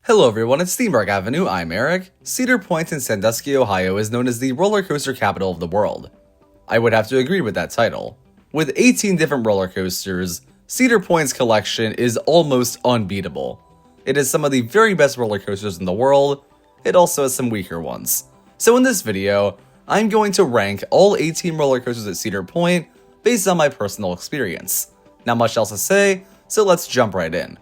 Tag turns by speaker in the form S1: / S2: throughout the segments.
S1: Hello everyone, it's Theme Park Avenue, I'm Eric. Cedar Point in Sandusky, Ohio is known as the roller coaster capital of the world. I would have to agree with that title. With 18 different roller coasters, Cedar Point's collection is almost unbeatable. It has some of the very best roller coasters in the world. It also has some weaker ones. So in this video, I'm going to rank all 18 roller coasters at Cedar Point based on my personal experience. Not much else to say, so let's jump right in.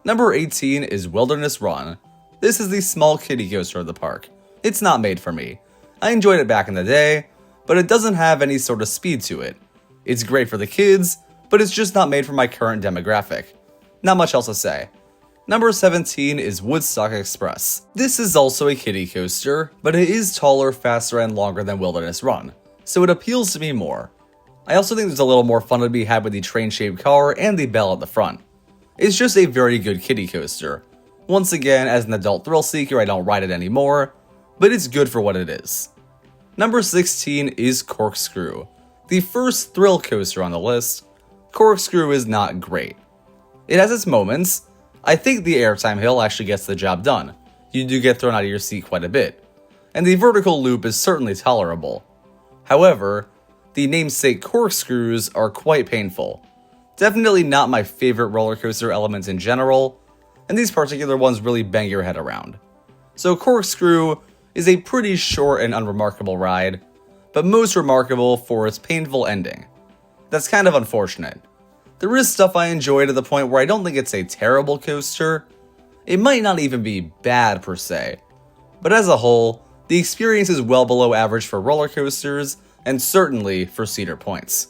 S1: Number 18 is Wilderness Run. This is the small kiddie coaster of the park. It's not made for me. I enjoyed it back in the day, but it doesn't have any sort of speed to it. It's great for the kids, but it's just not made for my current demographic. Not much else to say. Number 17 is Woodstock Express. This is also a kiddie coaster, but it is taller, faster, and longer than Wilderness Run, so it appeals to me more. I also think there's a little more fun to be had with the train-shaped car and the bell at the front. It's just a very good kiddie coaster. Once again, as an adult thrill seeker, I don't ride it anymore, but it's good for what it is. Number 16 is Corkscrew. The first thrill coaster on the list, Corkscrew is not great. It has its moments. I think the airtime hill actually gets the job done. You do get thrown out of your seat quite a bit. And the vertical loop is certainly tolerable. However, the namesake corkscrews are quite painful. Definitely not my favorite roller coaster elements in general, and these particular ones really bang your head around. So Corkscrew is a pretty short and unremarkable ride, but most remarkable for its painful ending. That's kind of unfortunate. There is stuff I enjoy to the point where I don't think it's a terrible coaster. It might not even be bad per se, but as a whole, the experience is well below average for roller coasters, and certainly for Cedar Point's.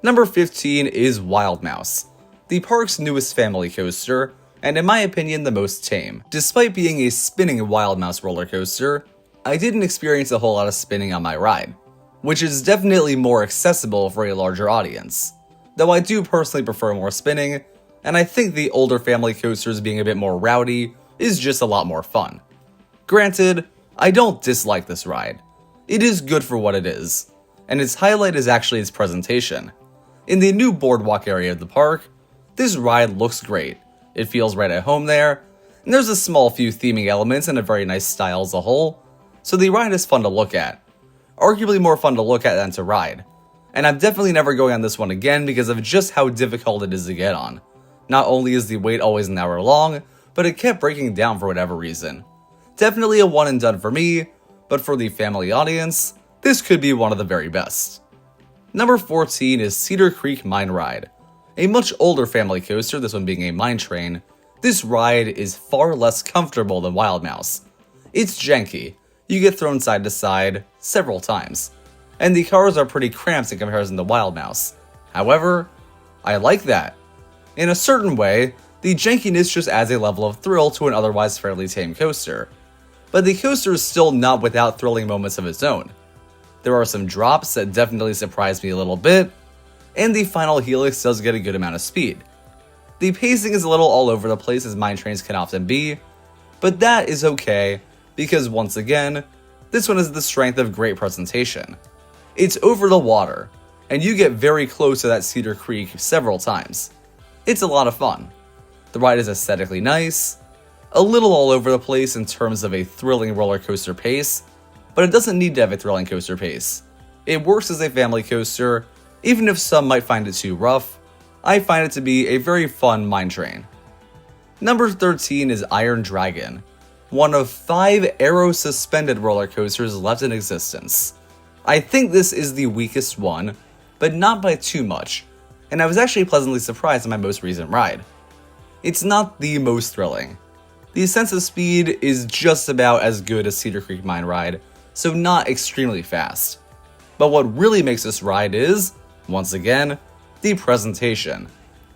S1: Number 15 is Wild Mouse, the park's newest family coaster, and in my opinion the most tame. Despite being a spinning Wild Mouse roller coaster, I didn't experience a whole lot of spinning on my ride, which is definitely more accessible for a larger audience. Though I do personally prefer more spinning, and I think the older family coasters being a bit more rowdy is just a lot more fun. Granted, I don't dislike this ride. It is good for what it is, and its highlight is actually its presentation. In the new boardwalk area of the park, this ride looks great. It feels right at home there, and there's a small few theming elements and a very nice style as a whole, so the ride is fun to look at. Arguably more fun to look at than to ride. And I'm definitely never going on this one again because of just how difficult it is to get on. Not only is the wait always an hour long, but it kept breaking down for whatever reason. Definitely a one and done for me, but for the family audience, this could be one of the very best. Number 14 is Cedar Creek Mine Ride. A much older family coaster, this one being a mine train, this ride is far less comfortable than Wild Mouse. It's janky. You get thrown side to side several times, and the cars are pretty cramped in comparison to Wild Mouse. However, I like that. In a certain way, the jankiness just adds a level of thrill to an otherwise fairly tame coaster. But the coaster is still not without thrilling moments of its own. There are some drops that definitely surprised me a little bit, and the final helix does get a good amount of speed. The pacing is a little all over the place as mine trains can often be, but that is okay because once again, this one has the strength of great presentation. It's over the water, and you get very close to that Cedar Creek several times. It's a lot of fun. The ride is aesthetically nice, a little all over the place in terms of a thrilling roller coaster pace, but it doesn't need to have a thrilling coaster pace. It works as a family coaster, even if some might find it too rough. I find it to be a very fun mine train. Number 13 is Iron Dragon, one of 5 arrow-suspended roller coasters left in existence. I think this is the weakest one, but not by too much, and I was actually pleasantly surprised in my most recent ride. It's not the most thrilling. The sense of speed is just about as good as Cedar Creek Mine Ride, so not extremely fast. But what really makes this ride is, once again, the presentation.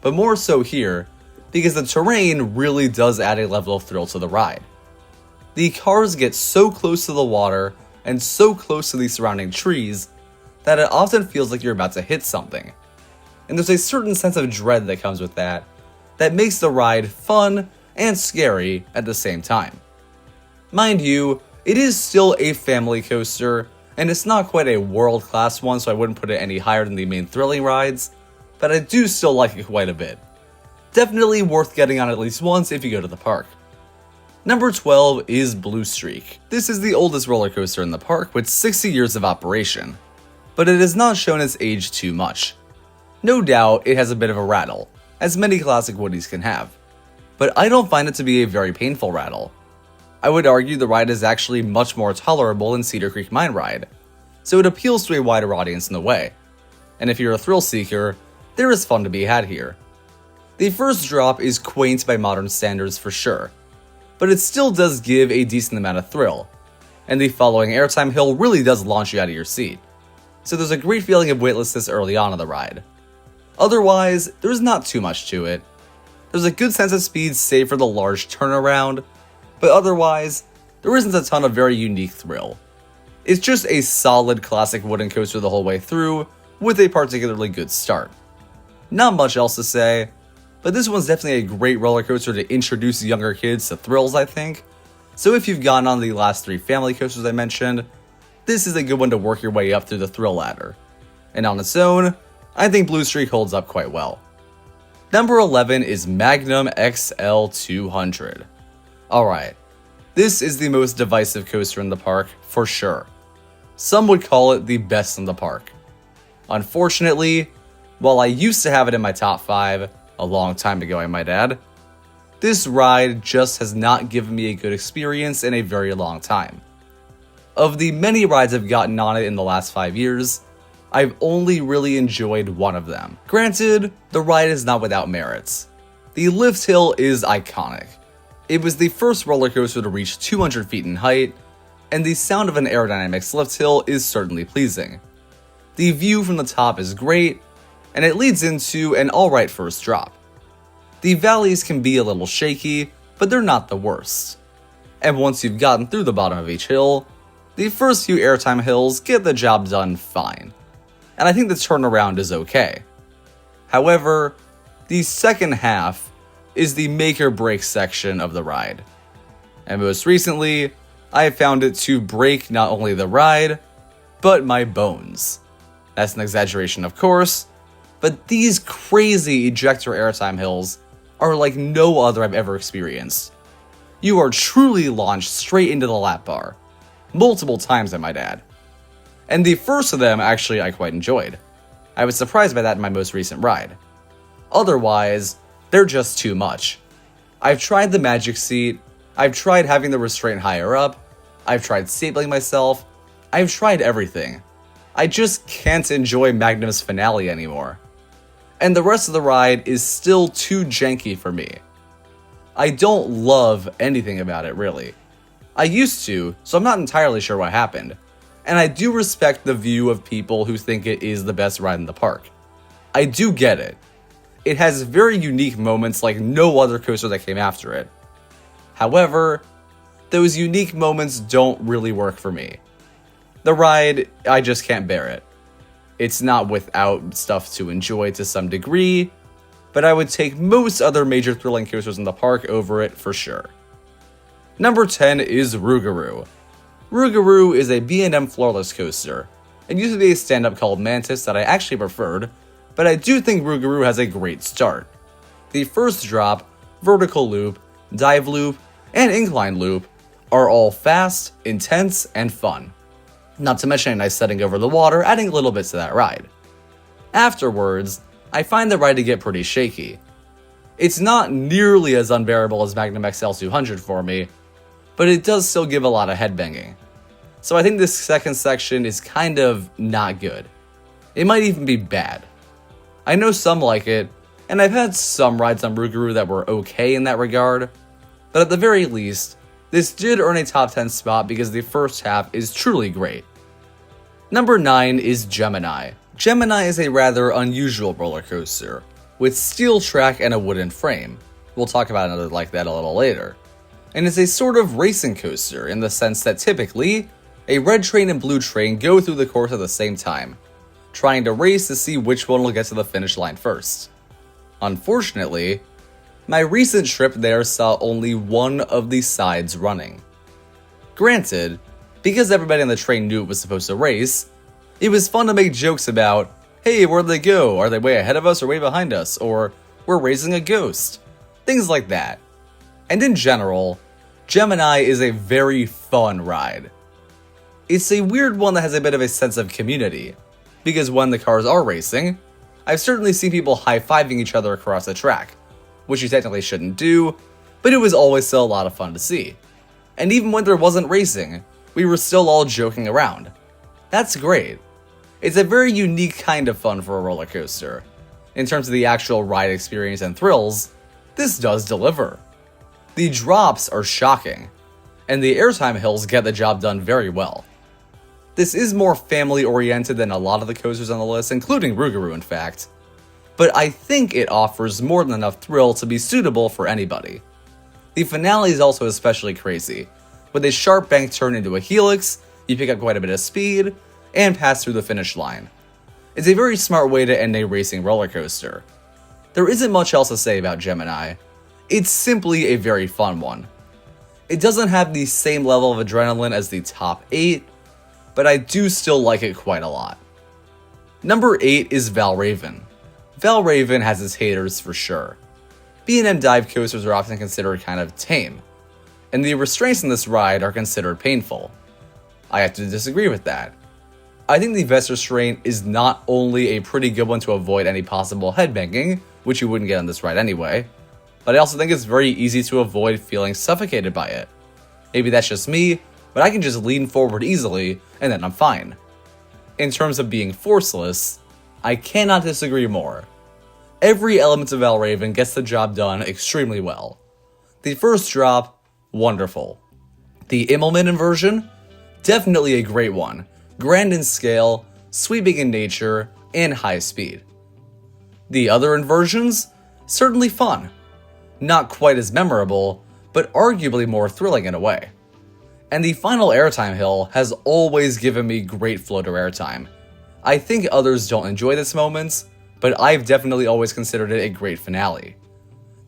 S1: But more so here, because the terrain really does add a level of thrill to the ride. The cars get so close to the water and so close to the surrounding trees that it often feels like you're about to hit something. And there's a certain sense of dread that comes with that makes the ride fun and scary at the same time. Mind you, it is still a family coaster, and it's not quite a world-class one, so I wouldn't put it any higher than the main thrilling rides, but I do still like it quite a bit. Definitely worth getting on at least once if you go to the park. Number 12 is Blue Streak. This is the oldest roller coaster in the park with 60 years of operation, but it has not shown its age too much. No doubt it has a bit of a rattle, as many classic woodies can have, but I don't find it to be a very painful rattle. I would argue the ride is actually much more tolerable than Cedar Creek Mine Ride, so it appeals to a wider audience in a way. And if you're a thrill seeker, there is fun to be had here. The first drop is quaint by modern standards for sure, but it still does give a decent amount of thrill, and the following airtime hill really does launch you out of your seat, so there's a great feeling of weightlessness early on in the ride. Otherwise, there's not too much to it. There's a good sense of speed save for the large turnaround, but otherwise, there isn't a ton of very unique thrill. It's just a solid classic wooden coaster the whole way through, with a particularly good start. Not much else to say, but this one's definitely a great roller coaster to introduce younger kids to thrills, I think. So if you've gotten on the last 3 family coasters I mentioned, this is a good one to work your way up through the thrill ladder. And on its own, I think Blue Streak holds up quite well. Number 11 is Magnum XL200. Alright, this is the most divisive coaster in the park, for sure. Some would call it the best in the park. Unfortunately, while I used to have it in my top 5, a long time ago I might add, this ride just has not given me a good experience in a very long time. Of the many rides I've gotten on it in the last 5 years, I've only really enjoyed one of them. Granted, the ride is not without merits. The lift hill is iconic. It was the first roller coaster to reach 200 feet in height, and the sound of an aerodynamics lift hill is certainly pleasing. The view from the top is great, and it leads into an alright first drop. The valleys can be a little shaky, but they're not the worst. And once you've gotten through the bottom of each hill, the first few airtime hills get the job done fine. And I think the turnaround is okay. However, the second half is the make or break section of the ride. And most recently, I have found it to break not only the ride, but my bones. That's an exaggeration, of course, but these crazy ejector airtime hills are like no other I've ever experienced. You are truly launched straight into the lap bar. Multiple times, I might add. And the first of them, actually, I quite enjoyed. I was surprised by that in my most recent ride. Otherwise, they're just too much. I've tried the magic seat, I've tried having the restraint higher up, I've tried stapling myself, I've tried everything. I just can't enjoy Magnum's finale anymore. And the rest of the ride is still too janky for me. I don't love anything about it, really. I used to, so I'm not entirely sure what happened. And I do respect the view of people who think it is the best ride in the park. I do get it. It has very unique moments like no other coaster that came after it. However, those unique moments don't really work for me. The ride, I just can't bear it. It's not without stuff to enjoy to some degree, but I would take most other major thrilling coasters in the park over it for sure. Number 10 is Rougarou. Rougarou is a B&M floorless coaster. It used to be a stand-up called Mantis that I actually preferred, but I do think Rougarou has a great start. The first drop, vertical loop, dive loop, and incline loop are all fast, intense, and fun. Not to mention a nice setting over the water, adding little bits to that ride. Afterwards, I find the ride to get pretty shaky. It's not nearly as unbearable as Magnum XL200 for me, but it does still give a lot of headbanging. So I think this second section is kind of not good. It might even be bad. I know some like it, and I've had some rides on Rougarou that were okay in that regard, but at the very least, this did earn a top 10 spot because the first half is truly great. Number 9 is Gemini. Gemini is a rather unusual roller coaster, with steel track and a wooden frame. We'll talk about another like that a little later. And it's a sort of racing coaster in the sense that typically, a red train and blue train go through the course at the same time, trying to race to see which one will get to the finish line first. Unfortunately, my recent trip there saw only one of the sides running. Granted, because everybody on the train knew it was supposed to race, it was fun to make jokes about, hey, where'd they go? Are they way ahead of us or way behind us? Or, we're racing a ghost. Things like that. And in general, Gemini is a very fun ride. It's a weird one that has a bit of a sense of community, because when the cars are racing, I've certainly seen people high-fiving each other across the track, which you technically shouldn't do, but it was always still a lot of fun to see. And even when there wasn't racing, we were still all joking around. That's great. It's a very unique kind of fun for a roller coaster. In terms of the actual ride experience and thrills, this does deliver. The drops are shocking, and the airtime hills get the job done very well. This is more family-oriented than a lot of the coasters on the list, including Rougarou in fact, but I think it offers more than enough thrill to be suitable for anybody. The finale is also especially crazy. With a sharp bank turn into a helix, you pick up quite a bit of speed, and pass through the finish line. It's a very smart way to end a racing roller coaster. There isn't much else to say about Gemini. It's simply a very fun one. It doesn't have the same level of adrenaline as the top 8, but I do still like it quite a lot. Number 8 is valravn. Valravn has its haters for sure. B&M dive coasters are often considered kind of tame, and the restraints in this ride are considered painful. I have to disagree with that. I think the vest restraint is not only a pretty good one to avoid any possible headbanging, which you wouldn't get on this ride anyway, but I also think it's very easy to avoid feeling suffocated by it. Maybe that's just me, but I can just lean forward easily, and then I'm fine. In terms of being forceless, I cannot disagree more. Every element of valravn gets the job done extremely well. The first drop, wonderful. The Immelman inversion, definitely a great one. Grand in scale, sweeping in nature, and high speed. The other inversions, certainly fun. Not quite as memorable, but arguably more thrilling in a way. And the final airtime hill has always given me great floater airtime. I think others don't enjoy this moment, but I've definitely always considered it a great finale.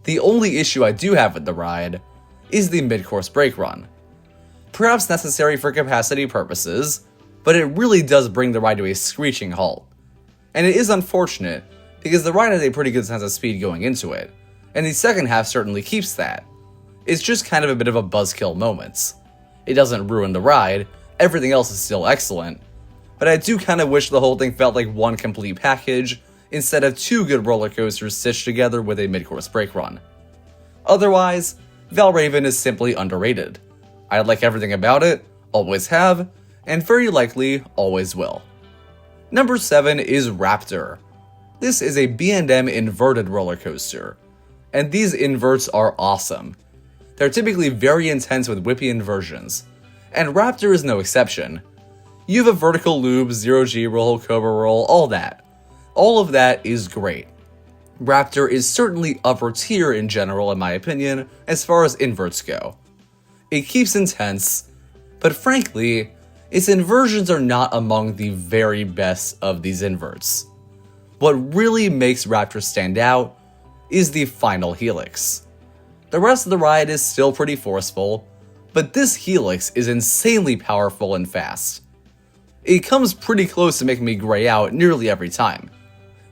S1: The only issue I do have with the ride is the mid-course brake run. Perhaps necessary for capacity purposes, but it really does bring the ride to a screeching halt. And it is unfortunate, because the ride has a pretty good sense of speed going into it, and the second half certainly keeps that. It's just kind of a bit of a buzzkill moment. It doesn't ruin the ride, everything else is still excellent, but I do kind of wish the whole thing felt like one complete package, instead of two good roller coasters stitched together with a mid-course brake run. Otherwise, valravn is simply underrated. I like everything about it, always have, and very likely always will. Number 7 is Raptor. This is a B&M inverted roller coaster, and these inverts are awesome. They're typically very intense with whippy inversions, and Raptor is no exception. You have a vertical loop, 0G roll, cobra roll, all that. All of that is great. Raptor is certainly upper tier in general in my opinion as far as inverts go. It keeps intense, but frankly, its inversions are not among the very best of these inverts. What really makes Raptor stand out is the final helix. The rest of the ride is still pretty forceful, but this helix is insanely powerful and fast. It comes pretty close to making me gray out nearly every time,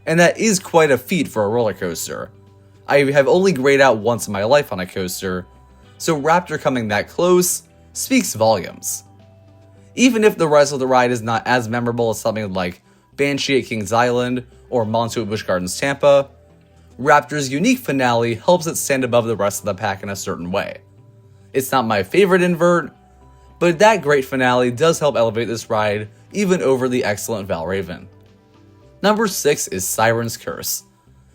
S1: and that is quite a feat for a roller coaster. I have only grayed out once in my life on a coaster, so Raptor coming that close speaks volumes. Even if the rest of the ride is not as memorable as something like Banshee at Kings Island or Montu at Busch Gardens Tampa, Raptor's unique finale helps it stand above the rest of the pack in a certain way. It's not my favorite invert, but that great finale does help elevate this ride even over the excellent valravn. Number 6 is Siren's Curse,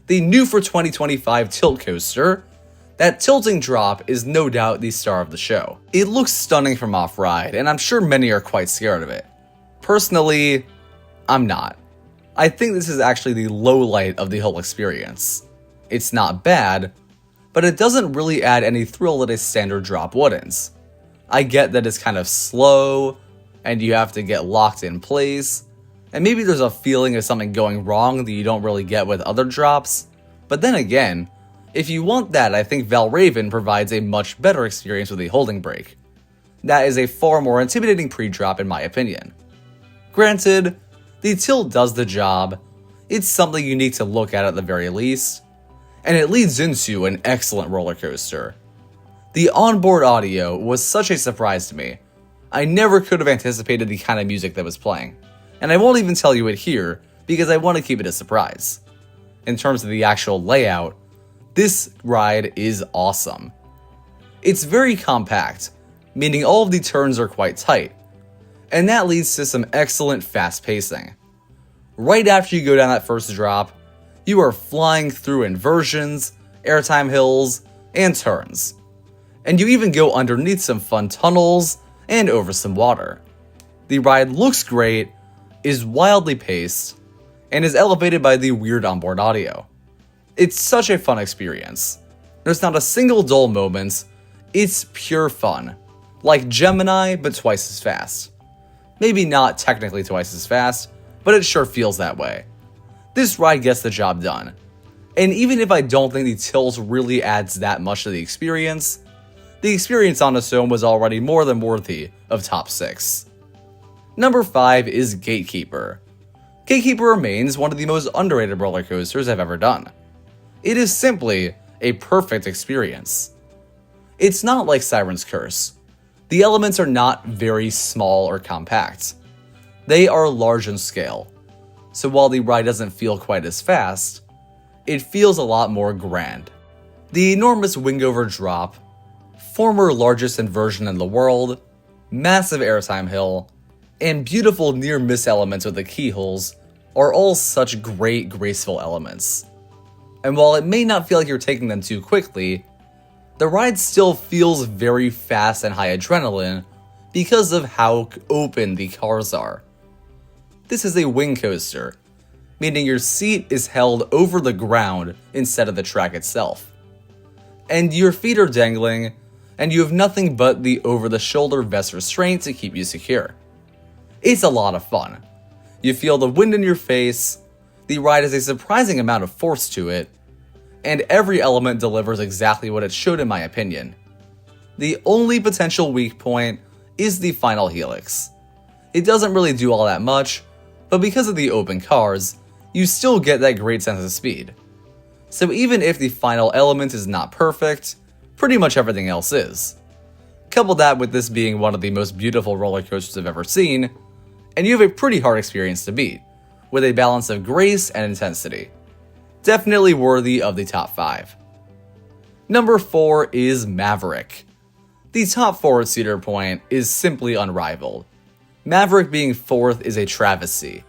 S1: the new for 2025 tilt coaster. That tilting drop is no doubt the star of the show. It looks stunning from off-ride, and I'm sure many are quite scared of it. Personally, I'm not. I think this is actually the low light of the whole experience. It's not bad, but it doesn't really add any thrill that a standard drop wouldn't. I get that it's kind of slow, and you have to get locked in place, and maybe there's a feeling of something going wrong that you don't really get with other drops, but then again, if you want that, I think valravn provides a much better experience with a holding brake. That is a far more intimidating pre-drop in my opinion. Granted, the tilt does the job, it's something you need to look at the very least, and it leads into an excellent roller coaster. The onboard audio was such a surprise to me. I never could have anticipated the kind of music that was playing, and I won't even tell you it here because I want to keep it a surprise. In terms of the actual layout, this ride is awesome. It's very compact, meaning all of the turns are quite tight, and that leads to some excellent fast pacing. Right after you go down that first drop, you are flying through inversions, airtime hills, and turns. And you even go underneath some fun tunnels and over some water. The ride looks great, is wildly paced, and is elevated by the weird onboard audio. It's such a fun experience. There's not a single dull moment. It's pure fun. Like Gemini, but twice as fast. Maybe not technically twice as fast, but it sure feels that way. This ride gets the job done. And even if I don't think the tilt really adds that much to the experience on its own was already more than worthy of top 6. Number 5 is Gatekeeper. Gatekeeper remains one of the most underrated roller coasters I've ever done. It is simply a perfect experience. It's not like Siren's Curse. The elements are not very small or compact. They are large in scale. So while the ride doesn't feel quite as fast, it feels a lot more grand. The enormous wingover drop, former largest inversion in the world, massive airtime hill, and beautiful near-miss elements with the keyholes are all such great, graceful elements. And while it may not feel like you're taking them too quickly, the ride still feels very fast and high adrenaline because of how open the cars are. This is a wing coaster, meaning your seat is held over the ground instead of the track itself. And your feet are dangling, and you have nothing but the over-the-shoulder vest restraint to keep you secure. It's a lot of fun. You feel the wind in your face, the ride has a surprising amount of force to it, and every element delivers exactly what it should in my opinion. The only potential weak point is the final helix. It doesn't really do all that much, but because of the open cars, you still get that great sense of speed. So even if the final element is not perfect, pretty much everything else is. Couple that with this being one of the most beautiful roller coasters I've ever seen, and you have a pretty hard experience to beat, with a balance of grace and intensity. Definitely worthy of the top 5. Number 4 is Maverick. The top 4 at Cedar Point is simply unrivaled. Maverick being 4th is a travesty.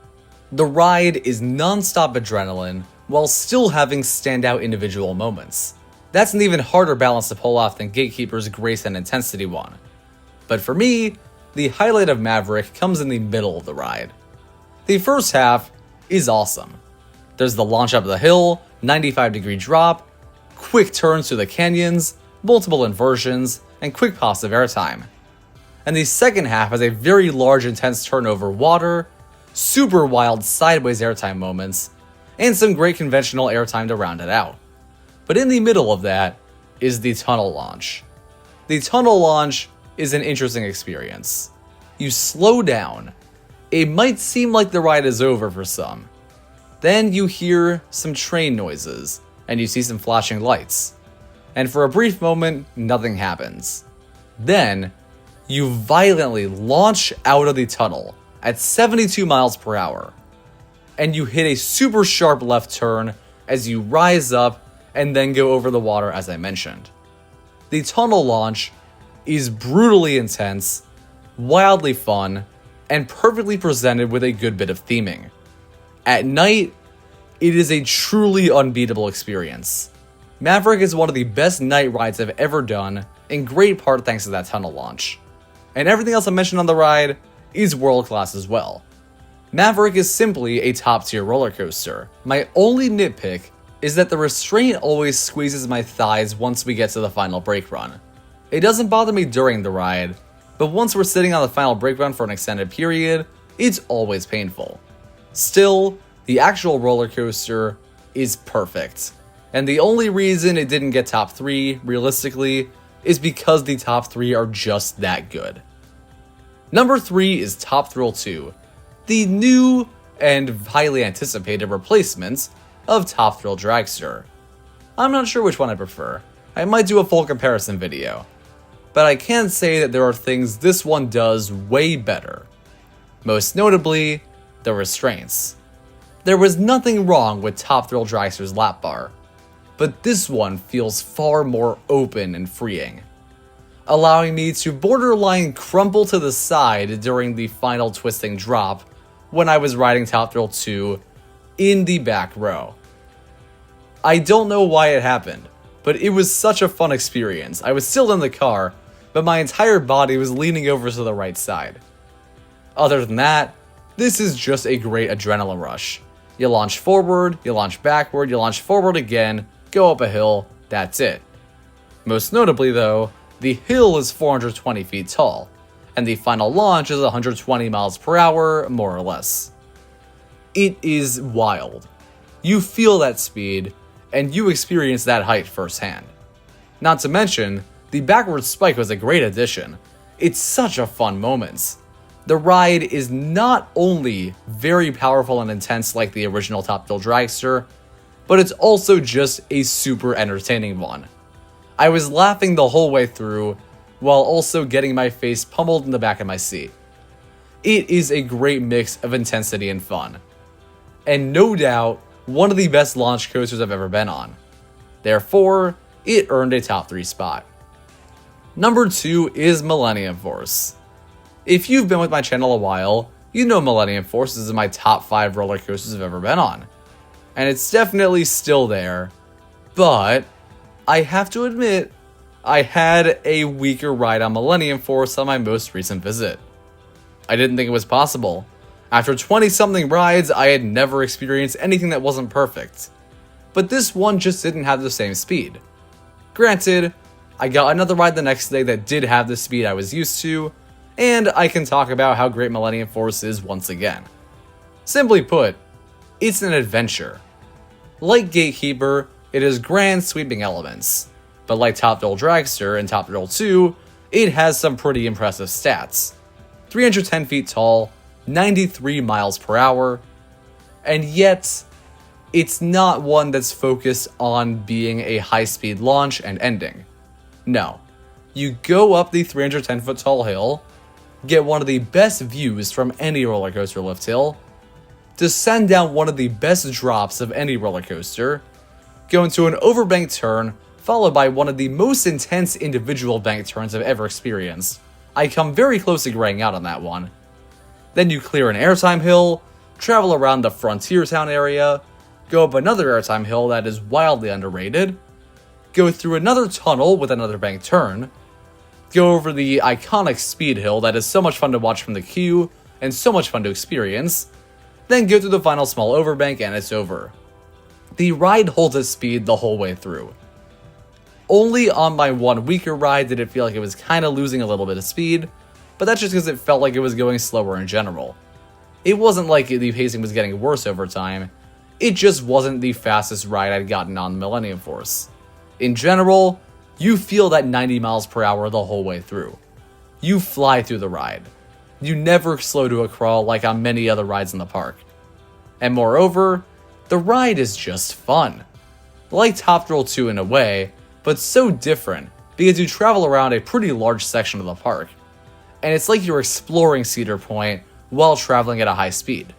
S1: The ride is non-stop adrenaline while still having standout individual moments. That's an even harder balance to pull off than Gatekeeper's grace and intensity one. But for me, the highlight of Maverick comes in the middle of the ride. The first half is awesome. There's the launch up the hill, 95-degree drop, quick turns through the canyons, multiple inversions, and quick pops of airtime. And the second half has a very large intense turn over water, super wild sideways airtime moments, and some great conventional airtime to round it out. But in the middle of that is the tunnel launch. The tunnel launch is an interesting experience. You slow down. It might seem like the ride is over for some. Then you hear some train noises, and you see some flashing lights. And for a brief moment, nothing happens. Then, you violently launch out of the tunnel at 72 miles per hour. And you hit a super sharp left turn as you rise up and then go over the water as I mentioned. The tunnel launch is brutally intense, wildly fun, and perfectly presented with a good bit of theming. At night, it is a truly unbeatable experience. Maverick is one of the best night rides I've ever done, in great part thanks to that tunnel launch. And everything else I mentioned on the ride is world class as well. Maverick is simply a top tier roller coaster. My only nitpick is that the restraint always squeezes my thighs once we get to the final brake run. It doesn't bother me during the ride, but once we're sitting on the final brake run for an extended period, it's always painful. Still, the actual roller coaster is perfect. And the only reason it didn't get top 3, realistically, is because the top 3 are just that good. Number 3 is Top Thrill 2, the new and highly anticipated replacement of Top Thrill Dragster. I'm not sure which one I prefer. I might do a full comparison video, but I can say that there are things this one does way better. Most notably, the restraints. There was nothing wrong with Top Thrill Dragster's lap bar, but this one feels far more open and freeing, allowing me to borderline crumple to the side during the final twisting drop when I was riding Top Thrill 2 in the back row. I don't know why it happened, but it was such a fun experience. I was still in the car, but my entire body was leaning over to the right side. Other than that, this is just a great adrenaline rush. You launch forward, you launch backward, you launch forward again, go up a hill, that's it. Most notably though, the hill is 420 feet tall, and the final launch is 120 miles per hour, more or less. It is wild. You feel that speed, and you experience that height firsthand. Not to mention, the backward spike was a great addition. It's such a fun moment. The ride is not only very powerful and intense like the original Top Thrill Dragster, but it's also just a super entertaining one. I was laughing the whole way through, while also getting my face pummeled in the back of my seat. It is a great mix of intensity and fun, and no doubt, one of the best launch coasters I've ever been on. Therefore, it earned a top 3 spot. Number 2 is Millennium Force. If you've been with my channel a while, you know Millennium Force is my top 5 roller coasters I've ever been on. And it's definitely still there, but I have to admit, I had a weaker ride on Millennium Force on my most recent visit. I didn't think it was possible. After 20-something rides, I had never experienced anything that wasn't perfect. But this one just didn't have the same speed. Granted, I got another ride the next day that did have the speed I was used to, and I can talk about how great Millennium Force is once again. Simply put, it's an adventure. Like Gatekeeper, it has grand sweeping elements, but like Top Thrill Dragster and Top Thrill 2, it has some pretty impressive stats. 310 feet tall, 93 miles per hour, and yet, it's not one that's focused on being a high-speed launch and ending. No. You go up the 310-foot tall hill, get one of the best views from any roller coaster lift hill, descend down one of the best drops of any roller coaster, go into an overbanked turn, followed by one of the most intense individual bank turns I've ever experienced. I come very close to graying out on that one. Then you clear an airtime hill, travel around the Frontier Town area, go up another airtime hill that is wildly underrated, go through another tunnel with another bank turn, go over the iconic speed hill that is so much fun to watch from the queue and so much fun to experience, then go through the final small overbank and it's over. The ride holds its speed the whole way through. Only on my one weaker ride did it feel like it was kind of losing a little bit of speed, but that's just because it felt like it was going slower in general. It wasn't like the pacing was getting worse over time, it just wasn't the fastest ride I'd gotten on Millennium Force. In general, you feel that 90 miles per hour the whole way through. You fly through the ride. You never slow to a crawl like on many other rides in the park. And moreover, the ride is just fun. Like Top Thrill 2 in a way, but so different because you travel around a pretty large section of the park. And it's like you're exploring Cedar Point while traveling at a high speed.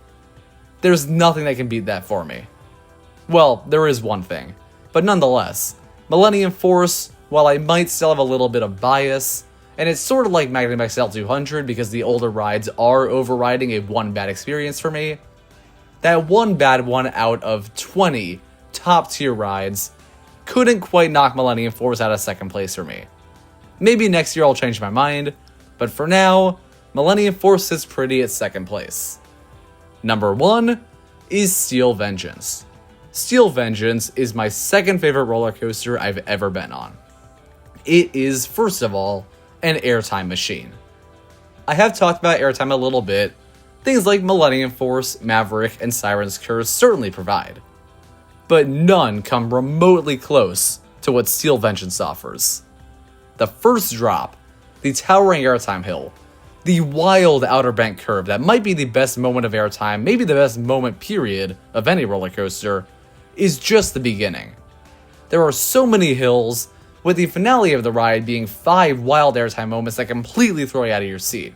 S1: There's nothing that can beat that for me. Well, there is one thing, but nonetheless, Millennium Force, while I might still have a little bit of bias, and it's sort of like Magnum XL 200 because the older rides are overriding a one bad experience for me, that one bad one out of 20 top tier rides couldn't quite knock Millennium Force out of second place for me. Maybe next year I'll change my mind, but for now, Millennium Force sits pretty at second place. Number 1 is Steel Vengeance. Steel Vengeance is my second favorite roller coaster I've ever been on. It is, first of all, an airtime machine. I have talked about airtime a little bit. Things like Millennium Force, Maverick, and Siren's Curse certainly provide, but none come remotely close to what Steel Vengeance offers. The first drop, the towering airtime hill, the wild outer bank curve that might be the best moment of airtime, maybe the best moment period of any roller coaster, is just the beginning. There are so many hills, with the finale of the ride being 5 wild airtime moments that completely throw you out of your seat,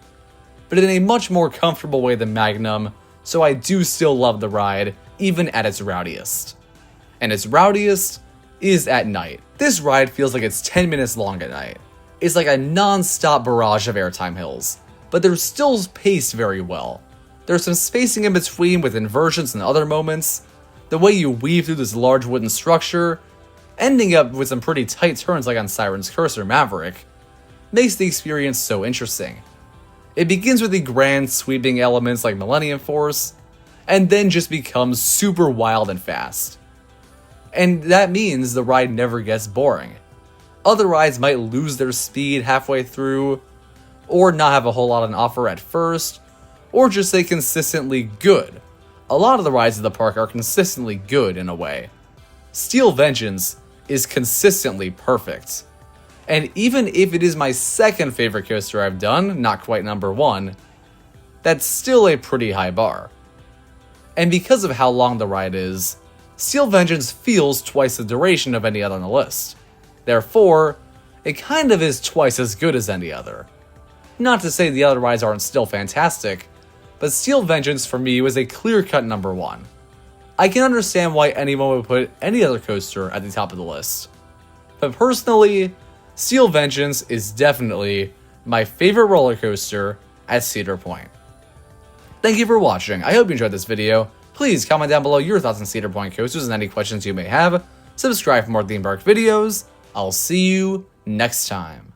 S1: but in a much more comfortable way than Magnum, so I do still love the ride, even at its rowdiest. And its rowdiest is at night. This ride feels like it's 10 minutes long at night. It's like a non-stop barrage of airtime hills, but they're still paced very well. There's some spacing in between with inversions and other moments, the way you weave through this large wooden structure, ending up with some pretty tight turns like on Siren's Curse or Maverick, makes the experience so interesting. It begins with the grand sweeping elements like Millennium Force, and then just becomes super wild and fast. And that means the ride never gets boring. Other rides might lose their speed halfway through, or not have a whole lot on offer at first, or just stay consistently good. A lot of the rides at the park are consistently good in a way. Steel Vengeance is consistently perfect. And even if it is my second favorite coaster I've done, not quite number 1, that's still a pretty high bar. And because of how long the ride is, Steel Vengeance feels twice the duration of any other on the list. Therefore, it kind of is twice as good as any other. Not to say the other rides aren't still fantastic, but Steel Vengeance for me was a clear-cut number 1. I can understand why anyone would put any other coaster at the top of the list. But personally, Steel Vengeance is definitely my favorite roller coaster at Cedar Point. Thank you for watching. I hope you enjoyed this video. Please comment down below your thoughts on Cedar Point coasters and any questions you may have. Subscribe for more theme park videos. I'll see you next time.